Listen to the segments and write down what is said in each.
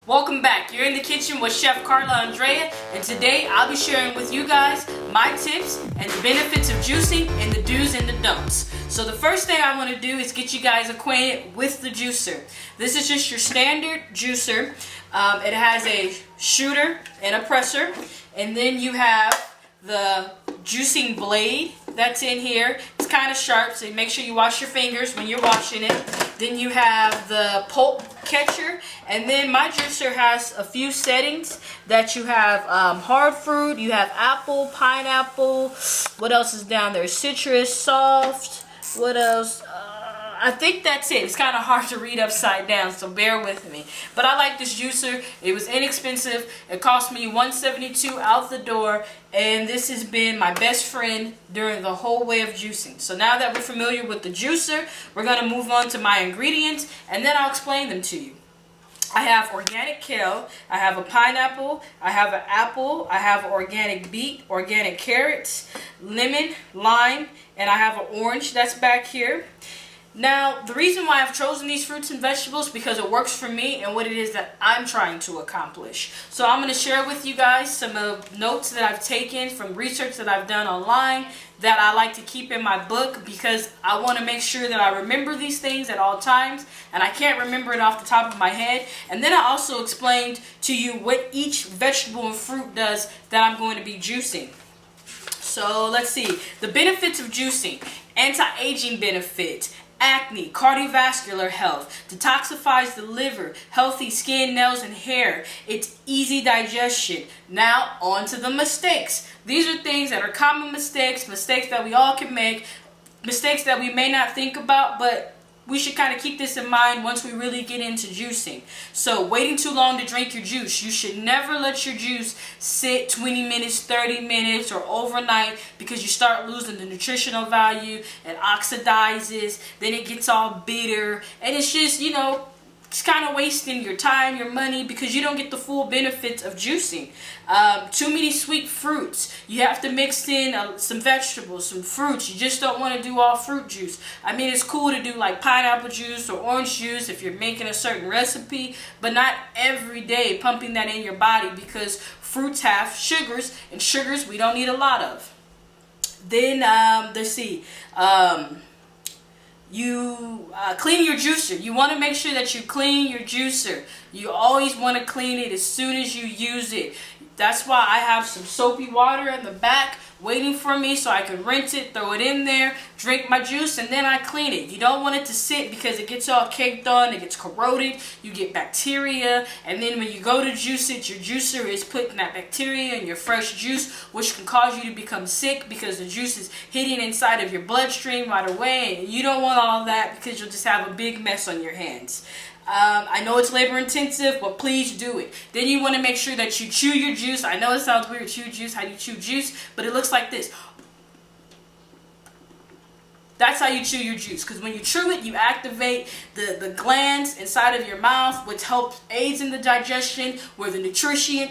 Welcome back. You're in the kitchen with Chef ChefCarlaAndrea, and today I'll be sharing with you guys my tips and the benefits of juicing and the do's and the don'ts. So the first thing I want to do is get you guys acquainted with the juicer. This is just your standard juicer. It has a shooter and a presser, and then you have the juicing blade that's in here. It's kind of sharp, so make sure you wash your fingers when you're washing it. Then you have the pulp catcher, and then my juicer has a few settings that you have hard fruit, you have apple, pineapple, what else is down there? Citrus, soft, what else? I think that's it. It's kind of hard to read upside down, so bear with me. But I like this juicer. It was inexpensive. It cost me $172 out the door, and this has been my best friend during the whole way of juicing. So now that we're familiar with the juicer, we're going to move on to my ingredients, and then I'll explain them to you. I have organic kale, I have a pineapple, I have an apple, I have organic beet, organic carrots, lemon, lime, and I have an orange that's back here. Now, the reason why I've chosen these fruits and vegetables is because it works for me and what it is that I'm trying to accomplish. So I'm going to share with you guys some of notes that I've taken from research that I've done online that I like to keep in my book, because I want to make sure that I remember these things at all times, and I can't remember it off the top of my head. And then I also explained to you what each vegetable and fruit does that I'm going to be juicing. So let's see. The benefits of juicing: anti-aging benefits, acne, cardiovascular health, detoxifies the liver, healthy skin, nails, and hair. It's easy digestion. Now, on to the mistakes. These are things that are common mistakes that we all can make, mistakes that we may not think about, but we should kind of keep this in mind once we really get into juicing. So, waiting too long to drink your juice. You should never let your juice sit 20 minutes, 30 minutes, or overnight, because you start losing the nutritional value. It oxidizes, then it gets all bitter, and it's just, it's kind of wasting your time, your money, because you don't get the full benefits of juicing. Too many sweet fruits. You have to mix in some vegetables, some fruits. You just don't want to do all fruit juice. I mean, it's cool to do like pineapple juice or orange juice if you're making a certain recipe, but not every day pumping that in your body, because fruits have sugars, and sugars we don't need a lot of. Then, let's see. You clean your juicer. You want to make sure that you clean your juicer. You always want to clean it as soon as you use it. That's why I have some soapy water in the back waiting for me, so I can rinse it, throw it in there, drink my juice, and then I clean it. You don't want it to sit, because it gets all caked on, it gets corroded, you get bacteria, and then when you go to juice it, your juicer is putting that bacteria in your fresh juice, which can cause you to become sick, because the juice is hitting inside of your bloodstream right away, and you don't want all that, because you'll just have a big mess on your hands. I know it's labor intensive, but please do it. Then you want to make sure that you chew your juice. I know it sounds weird, chew juice, how do you chew juice? But it looks like this. That's how you chew your juice, because when you chew it, you activate the glands inside of your mouth, which helps aids in the digestion, where the nutrition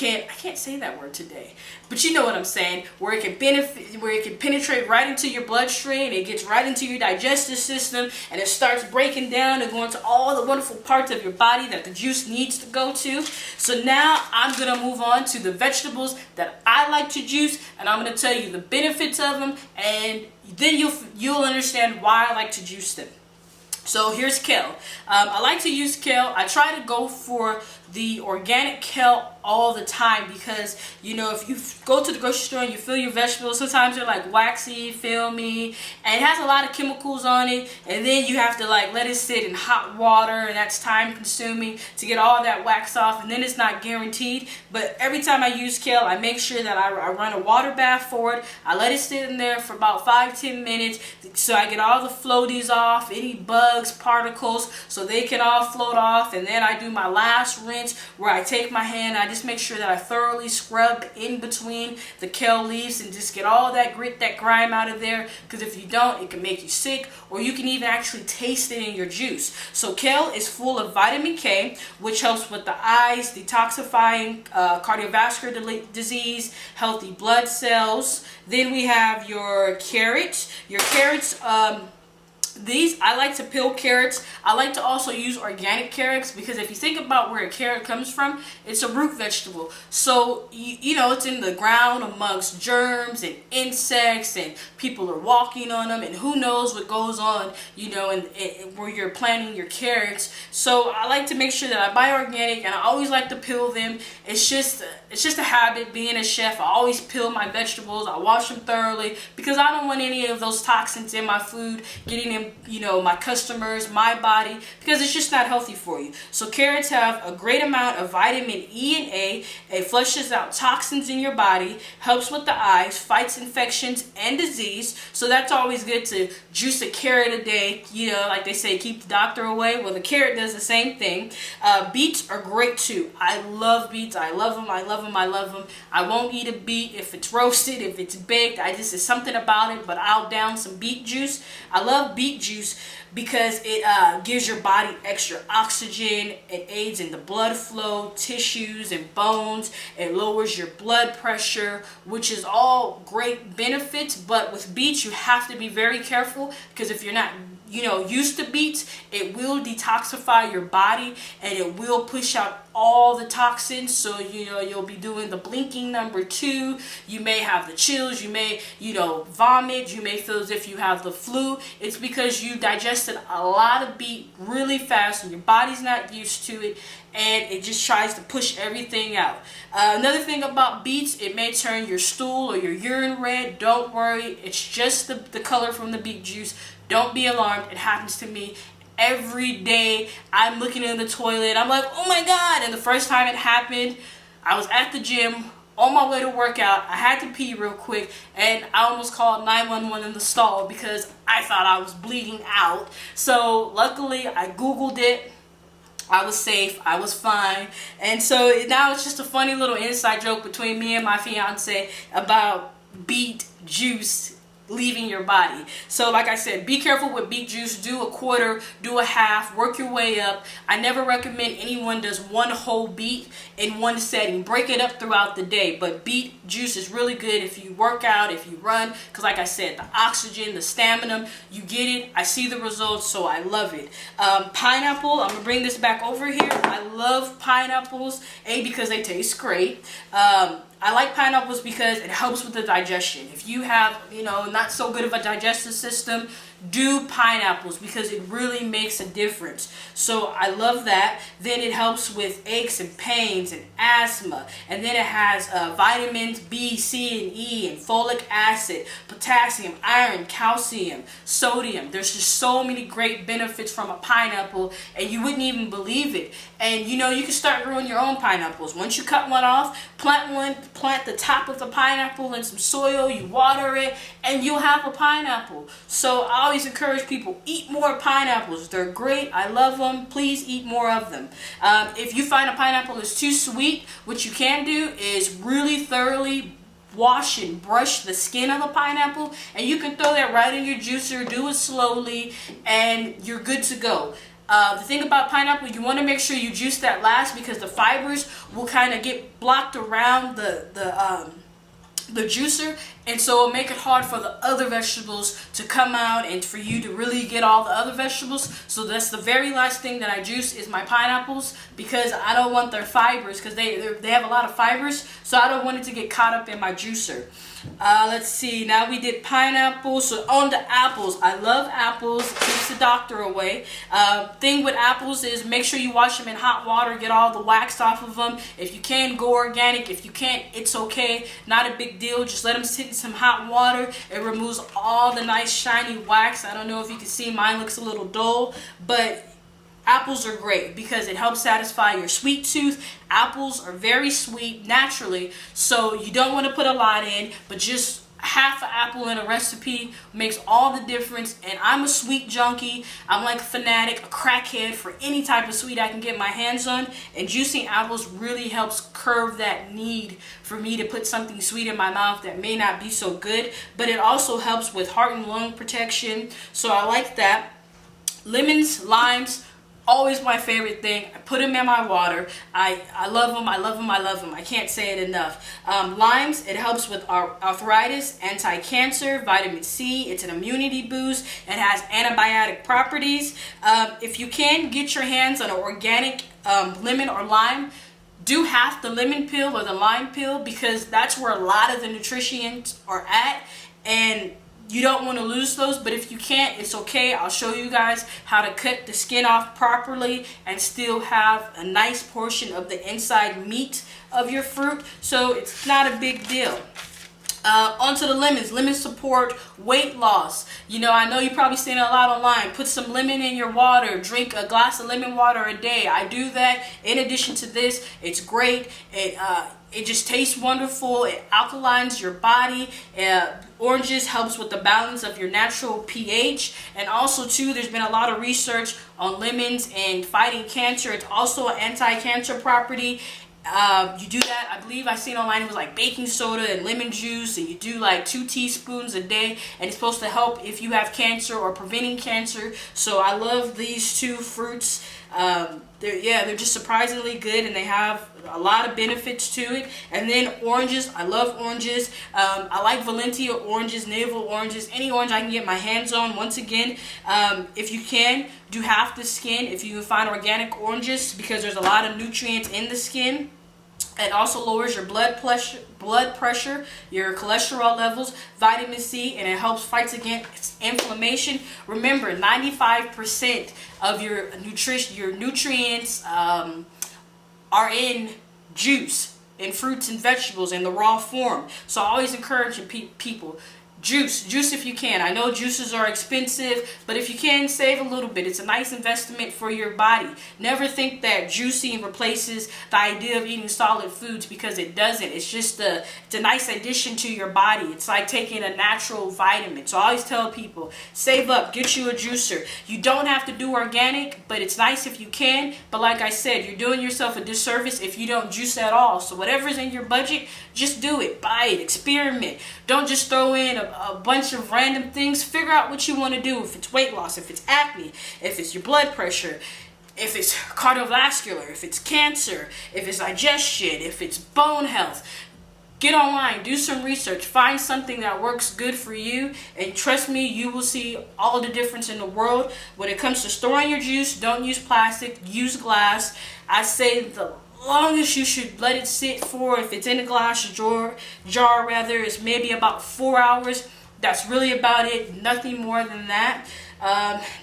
I can't say that word today, but you know what I'm saying, where it can penetrate right into your bloodstream, it gets right into your digestive system, and it starts breaking down and going to all the wonderful parts of your body that the juice needs to go to. So now I'm going to move on to the vegetables that I like to juice, and I'm going to tell you the benefits of them, and then you'll understand why I like to juice them. So here's kale. I like to use kale. I try to go for the organic kale all the time, because if you go to the grocery store and you fill your vegetables, sometimes they're like waxy, filmy, and it has a lot of chemicals on it, and then you have to let it sit in hot water, and that's time consuming to get all that wax off, and then it's not guaranteed. But every time I use kale, I make sure that I run a water bath for it. I let it sit in there for about 5-10 minutes, so I get all the floaties off, any bugs, particles, so they can all float off. And then I do my last rinse, where I take my hand, I just make sure that I thoroughly scrub in between the kale leaves and just get all that grit, that grime out of there, because if you don't, it can make you sick, or you can even actually taste it in your juice. So kale is full of vitamin K, which helps with the eyes, detoxifying cardiovascular disease, healthy blood cells. Then we have your carrots. Your carrots I like to peel carrots. I like to also use organic carrots because if you think about where a carrot comes from, it's a root vegetable. So, you know, it's in the ground amongst germs and insects, and people are walking on them, and who knows what goes on, you know, and where you're planting your carrots. So I like to make sure that I buy organic, and I always like to peel them. It's just a habit being a chef. I always peel my vegetables. I wash them thoroughly because I don't want any of those toxins in my food getting in, you know, my customers, my body, because it's just not healthy for you. So carrots have a great amount of vitamin E and A. It flushes out toxins in your body, helps with the eyes, fights infections and disease. So that's always good to juice a carrot a day. You know, like they say, keep the doctor away. Well, the carrot does the same thing. Beets are great too. I love beets. I love them. I love them. I love them. I won't eat a beet if it's roasted, if it's baked. There's something about it, but I'll down some beet juice. I love beet juice because it gives your body extra oxygen. It aids in the blood flow, tissues and bones. It lowers your blood pressure, which is all great benefits. But with beets, you have to be very careful because if you're not, you know, used to beets, it will detoxify your body and it will push out all the toxins. So, you know, you'll be doing the blinking number 2. You may have the chills. You may, you know, vomit. You may feel as if you have the flu. It's because you digested a lot of beet really fast and your body's not used to it, and it just tries to push everything out. Another thing about beets, it may turn your stool or your urine red. Don't worry. It's just the color from the beet juice. Don't be alarmed. It happens to me every day. I'm looking in the toilet. I'm like, oh my God. And the first time it happened, I was at the gym on my way to work out. I had to pee real quick, and I almost called 911 in the stall because I thought I was bleeding out. So luckily, I Googled it. I was safe. I was fine. And so now it's just a funny little inside joke between me and my fiance about beet juice leaving your body. So like I said, be careful with beet juice. Do a quarter, do a half, work your way up. I never recommend anyone does one whole beet in one setting. Break it up throughout the day. But beet juice is really good if you work out, if you run, because like I said, the oxygen, the stamina, you get it. I see the results, so I love it. Pineapple, I'm gonna bring this back over here. I love pineapples, because they taste great. I like pineapples because it helps with the digestion. If you have, you know, not so good of a digestive system, do pineapples because it really makes a difference. So I love that. Then it helps with aches and pains and asthma. And then it has vitamins B, C, and E, and folic acid, potassium, iron, calcium, sodium. There's just so many great benefits from a pineapple, and you wouldn't even believe it. And you know, you can start growing your own pineapples. Once you cut one off, plant the top of the pineapple in some soil, you water it, and you'll have a pineapple. So I always encourage people, eat more pineapples. They're great. I love them. Please eat more of them. If you find a pineapple is too sweet, what you can do is really thoroughly wash and brush the skin of the pineapple, and you can throw that right in your juicer. Do it slowly, and you're good to go. The thing about pineapple, you want to make sure you juice that last because the fibers will kind of get blocked around the juicer, and so it'll make it hard for the other vegetables to come out and for you to really get all the other vegetables. So that's the very last thing that I juice is my pineapples, because I don't want their fibers, because they have a lot of fibers, so I don't want it to get caught up in my juicer. Let's see, now we did pineapples. So on the apples, I love apples. It keeps the doctor away. Thing with apples is make sure you wash them in hot water, get all the wax off of them. If you can, go organic. If you can't, it's okay, not a big deal. Just let them sit in some hot water. It removes all the nice shiny wax. I don't know if you can see, mine looks a little dull, but apples are great because it helps satisfy your sweet tooth. Apples are very sweet naturally, so you don't want to put a lot in, but just half an apple in a recipe makes all the difference. And I'm a sweet junkie. I'm like a fanatic, a crackhead for any type of sweet I can get my hands on, and juicing apples really helps curb that need for me to put something sweet in my mouth that may not be so good, but it also helps with heart and lung protection, so I like that. Lemons, limes, always my favorite thing. I put them in my water. I love them. I love them. I love them. I can't say it enough. Limes, it helps with arthritis, anti-cancer, vitamin C. It's an immunity boost. It has antibiotic properties. If you can get your hands on an organic lemon or lime, do half the lemon peel or the lime peel, because that's where a lot of the nutrients are at, and you don't want to lose those. But if you can't, it's okay. I'll show you guys how to cut the skin off properly and still have a nice portion of the inside meat of your fruit, so it's not a big deal. Onto the lemons. Lemons support weight loss. You know, I know you've probably seen it a lot online. Put some lemon in your water. Drink a glass of lemon water a day. I do that. In addition to this, it's great. It just tastes wonderful. It alkalines your body. Oranges helps with the balance of your natural pH. And also too, there's been a lot of research on lemons and fighting cancer. It's also an anti-cancer property. You do that, I believe I seen online, it was like baking soda and lemon juice, and you do like 2 teaspoons a day, and it's supposed to help if you have cancer or preventing cancer. So I love these 2 fruits. They're just surprisingly good, and they have a lot of benefits to it. And then oranges, I love oranges. I like Valentia oranges, navel oranges, any orange I can get my hands on. Once again, if you can, do half the skin if you can find organic oranges, because there's a lot of nutrients in the skin. It also lowers your blood pressure, your cholesterol levels, vitamin C, and it helps fight against inflammation. Remember, 95% of your nutrients are in juice, in fruits and vegetables in the raw form. So I always encourage people, juice if you can. I know juices are expensive, but if you can, save a little bit. It's a nice investment for your body. Never think that juicing replaces the idea of eating solid foods, because it doesn't. It's just it's a nice addition to your body. It's like taking a natural vitamin. So I always tell people, save up, get you a juicer. You don't have to do organic, but it's nice if you can. But like I said, you're doing yourself a disservice if you don't juice at all. So whatever's in your budget, just do it. Buy it. Experiment. Don't just throw in a bunch of random things. Figure out what you want to do. If it's weight loss, if it's acne, if it's your blood pressure, if it's cardiovascular, if it's cancer, if it's digestion, if it's bone health. Get online, do some research, find something that works good for you, and trust me, you will see all the difference in the world. When it comes to storing your juice, don't use plastic, use glass. I say the longest you should let it sit for, if it's in a glass jar rather, is maybe about 4 hours. That's really about it, nothing more than that.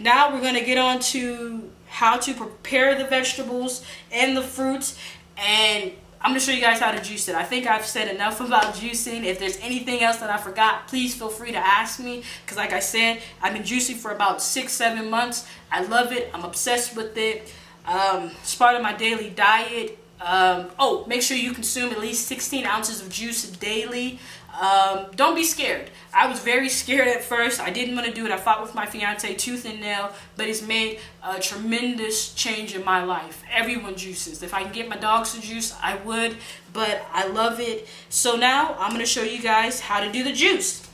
Now we're going to get on to how to prepare the vegetables and the fruits, and I'm going to show you guys how to juice it. I think I've said enough about juicing. If there's anything else that I forgot, please feel free to ask me, because like I said, I've been juicing for about 6-7 months. I love it. I'm obsessed with it. It's part of my daily diet. Make sure you consume at least 16 ounces of juice daily. Don't be scared. I was very scared at first. I didn't want to do it. I fought with my fiance tooth and nail, but it's made a tremendous change in my life. Everyone juices. If I can get my dogs to juice, I would, but I love it. So now I'm going to show you guys how to do the juice.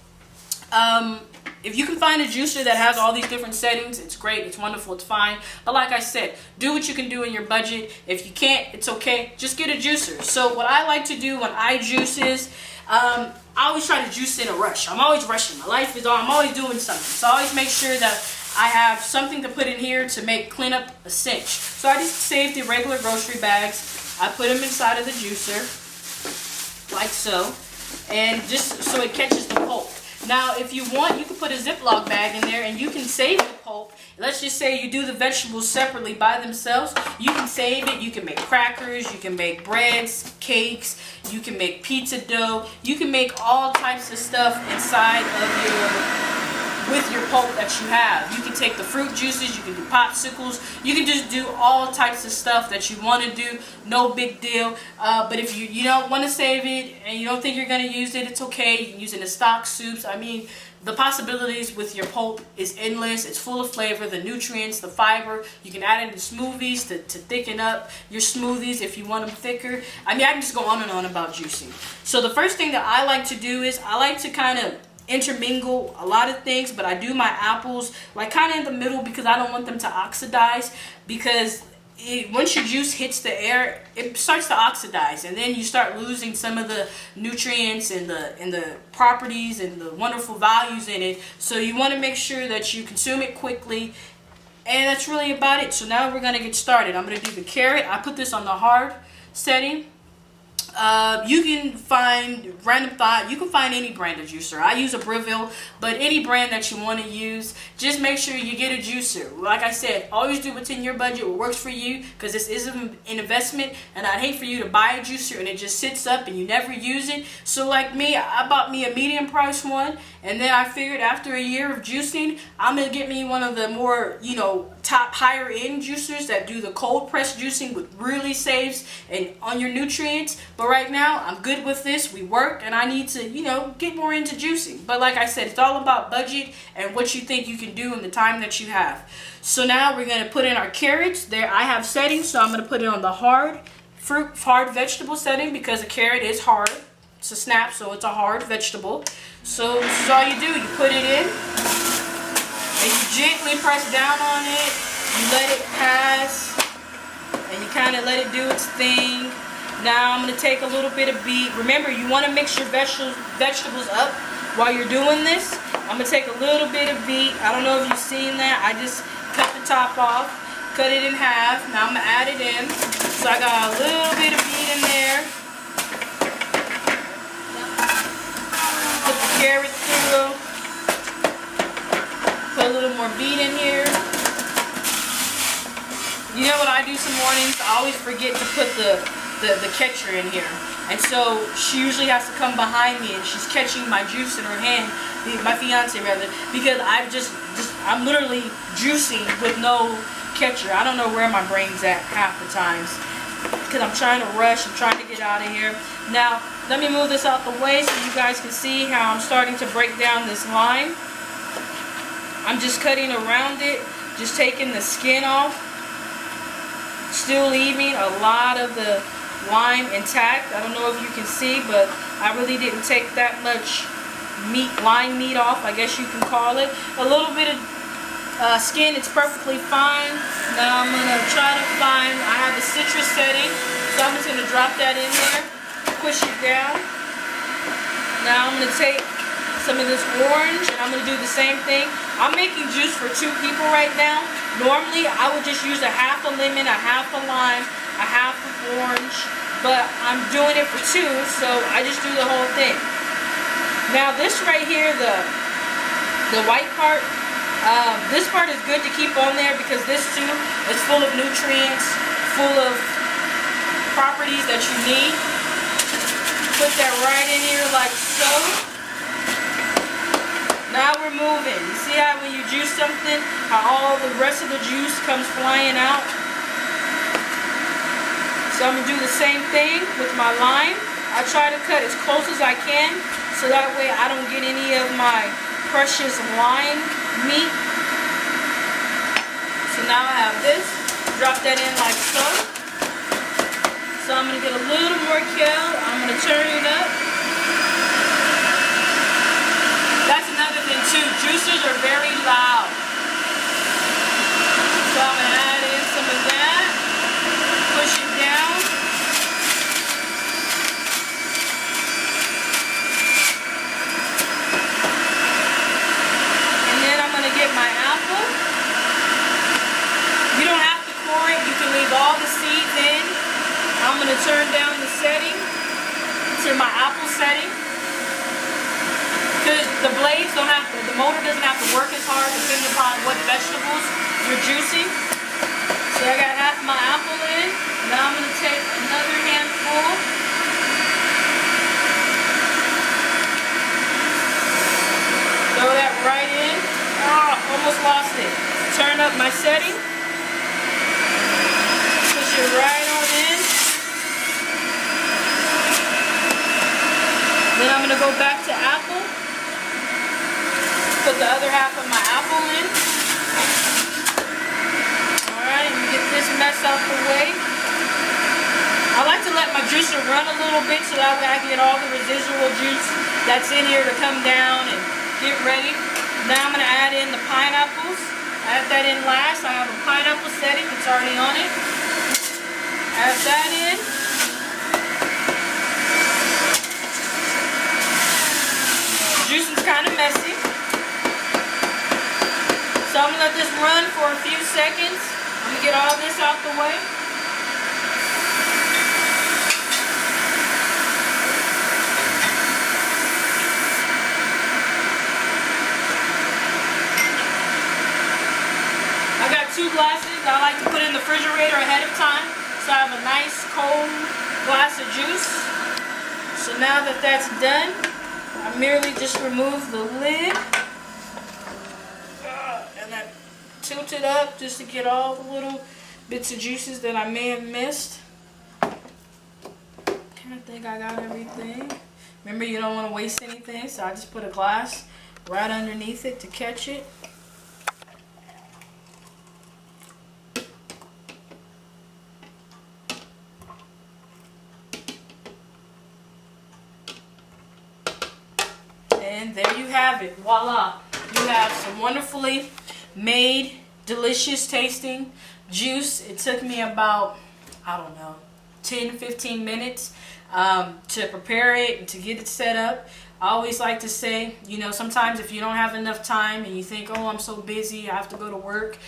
If you can find a juicer that has all these different settings, it's great, it's wonderful, it's fine. But like I said, do what you can do in your budget. If you can't, it's okay. Just get a juicer. So what I like to do when I juice is, I always try to juice in a rush. I'm always rushing. My life is on. I'm always doing something. So I always make sure that I have something to put in here to make cleanup a cinch. So I just save the regular grocery bags. I put them inside of the juicer, like so, and just so it catches the pulp. Now, if you want, you can put a Ziploc bag in there and you can save the pulp. Let's just say you do the vegetables separately by themselves. You can save it. You can make crackers. You can make breads, cakes. You can make pizza dough. You can make all types of stuff inside of with your pulp that you have. You can take the fruit juices. You can do popsicles. You can just do all types of stuff that you want to do. No big deal. But if you don't want to save it and you don't think you're going to use it, it's okay. You can use it in stock soups. I mean, the possibilities with your pulp is endless. It's full of flavor, the nutrients, the fiber. You can add it in smoothies to thicken up your smoothies if you want them thicker. I mean, I can just go on and on about juicing. So the first thing that I like to do is I like to kind of intermingle a lot of things, but I do my apples like kind of in the middle because I don't want them to oxidize, because once your juice hits the air, it starts to oxidize, and then you start losing some of the nutrients and the properties and the wonderful values in it. So you want to make sure that you consume it quickly, and that's really about it. So now we're going to get started. I'm going to do the carrot. I put this on the hard setting. You can find Random Thought. You can find any brand of juicer. I use a Breville, but any brand that you want to use, just make sure you get a juicer. Like I said, always do what's in your budget, what works for you, because this is an investment, and I'd hate for you to buy a juicer and it just sits up and you never use it. So like me, I bought me a medium price one, and then I figured after a year of juicing, I'm going to get me one of the more, top higher end juicers that do the cold press juicing, which really saves and on your nutrients. But right now I'm good with this. We work, and I need to get more into juicing. But like I said, it's all about budget and what you think you can do in the time that you have. So now we're going to put in our carrots. There I have settings, so I'm going to put it on the hard vegetable setting, because a carrot is hard. It's a snap, so it's a hard vegetable. So this is all you do. You put it in, and you gently press down on it. You let it pass, and you kind of let it do its thing. Now I'm going to take a little bit of beet. Remember, you want to mix your vegetables up while you're doing this. I'm going to take a little bit of beet. I don't know if you've seen that. I just cut the top off, cut it in half. Now I'm going to add it in. So I got a little bit of beet in there. Put the carrot through. Put a little more beet in here. You know what I do some mornings? I always forget to put the catcher in here, and so she usually has to come behind me, and she's catching my juice in her hand, my fiance rather, because I'm literally juicing with no catcher. I don't know where my brain's at half the times, because I'm trying to rush. I'm trying to get out of here. Now let me move this out the way so you guys can see how I'm starting to break down this lime. I'm just cutting around it, just taking the skin off, still leaving a lot of the lime intact. I don't know if you can see, but I really didn't take that much lime meat off, I guess you can call it. A little bit of skin, it's perfectly fine. Now I'm going to try to find, I have the citrus setting, so I'm just going to drop that in there, push it down. Now I'm going to take some of this orange, and I'm going to do the same thing. I'm making juice for 2 people right now. Normally I would just use a half a lemon, a half a lime, a half of orange, but I'm doing it for 2, so I just do the whole thing. Now this right here, the white part, this part is good to keep on there, because this too is full of nutrients, full of properties that you need. Put that right in here like so. Now we're moving. You see how when you juice something, how all the rest of the juice comes flying out? So I'm going to do the same thing with my lime. I try to cut as close as I can, so that way I don't get any of my precious lime meat. So now I have this. Drop that in like so. So I'm going to get a little more kale. I'm going to turn it up. That's another thing too. Juicers are very loud. So I'm going to add in some of that. Push it down. And then I'm going to get my apple. You don't have to core it. You can leave all the seeds in. I'm going to turn down the setting to my apple setting. Because the blades don't have to, the motor doesn't have to work as hard depending upon what vegetables you're juicing. So I got half my apple in. Now I'm going to take another handful. Throw that right in. Oh, almost lost it. Turn up my setting. Push it right on in. Then I'm going to go back to apple. Put the other half of my apple in. Alright, and get this mess out the way. I like to let my juicer run a little bit so that way I can get all the residual juice that's in here to come down and get ready. Now I'm going to add in the pineapples. Add that in last. I have a pineapple setting. It's already on it. Add that in. Juicing's kind of messy. So I'm going to let this run for a few seconds. I'm going to get all this out the way. I got 2 glasses that I like to put in the refrigerator ahead of time. So I have a nice cold glass of juice. So now that that's done, I merely just remove the lid. And I tilt it up just to get all the little bits of juices that I may have missed. I think I got everything. Remember, you don't want to waste anything, so I just put a glass right underneath it to catch it. And there you have it. Voila. You have some wonderfully made, delicious tasting juice. It took me about, I don't know, 10-15 minutes to prepare it and to get it set up. I always like to say, you know, sometimes if you don't have enough time and you think, oh, I'm so busy, I have to go to work.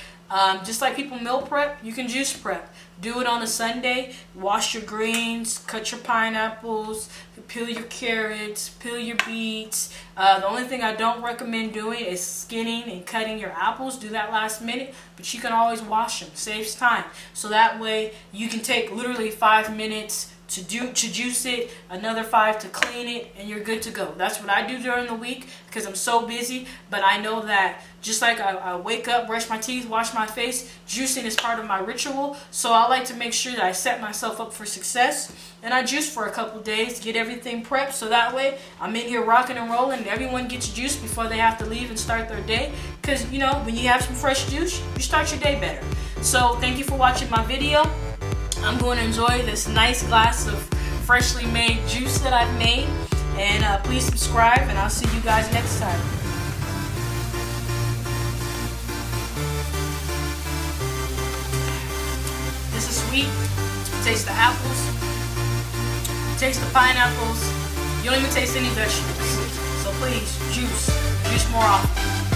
Just like people meal prep, you can juice prep. Do it on a Sunday. Wash your greens, cut your pineapples, peel your carrots, peel your beets. The only thing I don't recommend doing is skinning and cutting your apples. Do that last minute, but you can always wash them. Saves time. So that way you can take literally 5 minutes to juice it, another 5 to clean it, and you're good to go. That's what I do during the week because I'm so busy. But I know that just like I wake up, brush my teeth, wash my face, juicing is part of my ritual. So I like to make sure that I set myself up for success, and I juice for a couple days, get everything prepped, so that way I'm in here rocking and rolling, and everyone gets juice before they have to leave and start their day. Because, you know, when you have some fresh juice, you start your day better. So thank you for watching my video. I'm going to enjoy this nice glass of freshly made juice that I've made. And please subscribe, and I'll see you guys next time. This is sweet. Taste the apples. Taste the pineapples. You don't even taste any vegetables. So please, juice. Juice more often.